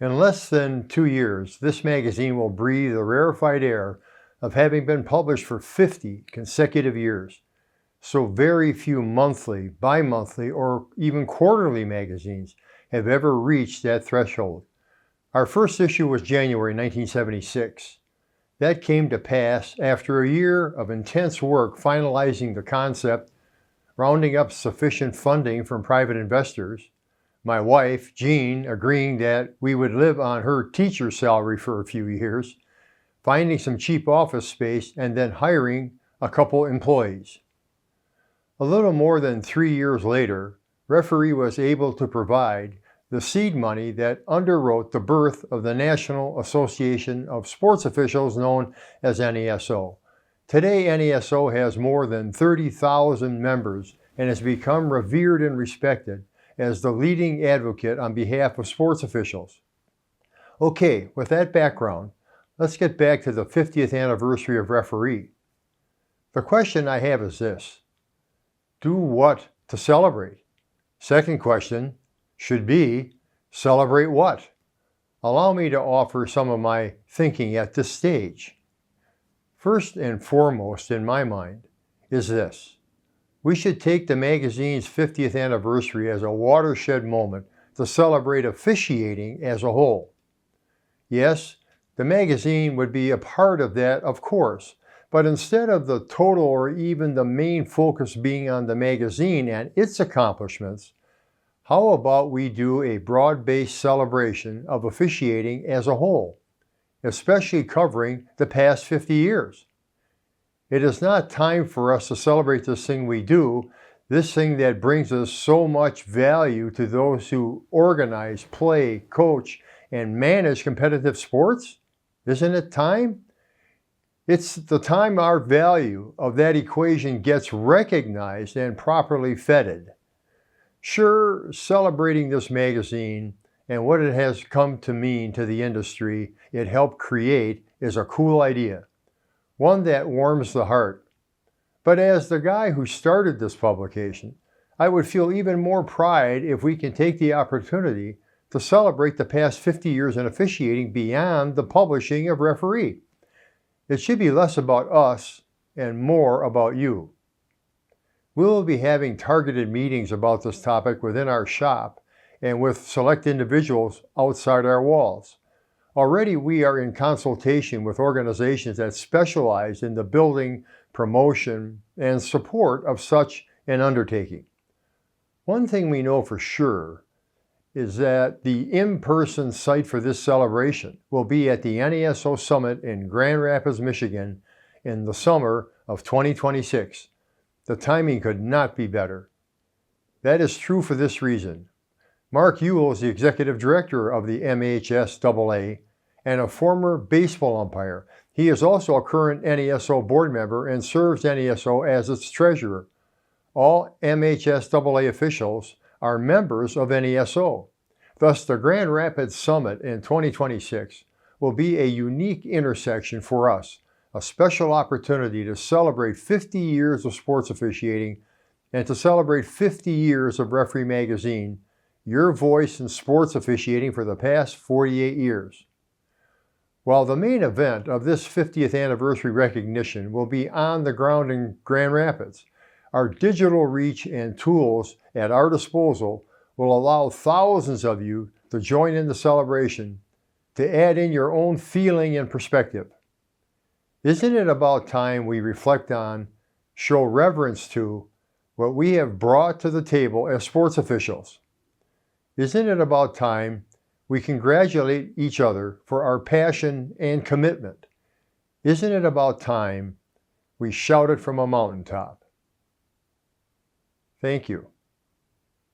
In less than 2 years, this magazine will breathe the rarefied air of having been published for 50 consecutive years. So very few monthly, bi-monthly, or even quarterly magazines have ever reached that threshold. Our first issue was January 1976. That came to pass after a year of intense work finalizing the concept, rounding up sufficient funding from private investors, my wife, Jean, agreeing that we would live on her teacher's salary for a few years, finding some cheap office space, and then hiring a couple employees. A little more than 3 years later, Referee was able to provide the seed money that underwrote the birth of the National Association of Sports Officials known as NASO. Today, NASO has more than 30,000 members and has become revered and respected as the leading advocate on behalf of sports officials. Okay, with that background, let's get back to the 50th anniversary of Referee. The question I have is this: do what to celebrate? Second question should be, celebrate what? Allow me to offer some of my thinking at this stage. First and foremost in my mind is this: we should take the magazine's 50th anniversary as a watershed moment to celebrate officiating as a whole. Yes, the magazine would be a part of that, of course, but instead of the total or even the main focus being on the magazine and its accomplishments, how about we do a broad-based celebration of officiating as a whole, especially covering the past 50 years? It is not time for us to celebrate this thing we do, this thing that brings us so much value to those who organize, play, coach, and manage competitive sports? Isn't it time? It's the time our value of that equation gets recognized and properly feted. Sure, celebrating this magazine and what it has come to mean to the industry it helped create is a cool idea, one that warms the heart. But as the guy who started this publication, I would feel even more pride if we can take the opportunity to celebrate the past 50 years in officiating beyond the publishing of Referee. It should be less about us and more about you. We will be having targeted meetings about this topic within our shop and with select individuals outside our walls. Already we are in consultation with organizations that specialize in the building, promotion, and support of such an undertaking. One thing we know for sure is that the in-person site for this celebration will be at the NASO Summit in Grand Rapids, Michigan in the summer of 2026. The timing could not be better. That is true for this reason. Mark Ewell is the executive director of the MHSAA and a former baseball umpire. He is also a current NASO board member and serves NASO as its treasurer. All MHSAA officials are members of NASO. Thus, the Grand Rapids Summit in 2026 will be a unique intersection for us, a special opportunity to celebrate 50 years of sports officiating and to celebrate 50 years of Referee Magazine, your voice in sports officiating for the past 48 years. While the main event of this 50th anniversary recognition will be on the ground in Grand Rapids, our digital reach and tools at our disposal will allow thousands of you to join in the celebration, to add in your own feeling and perspective. Isn't it about time we reflect on, show reverence to, what we have brought to the table as sports officials? Isn't it about time we congratulate each other for our passion and commitment? Isn't it about time we shout it from a mountaintop? Thank you.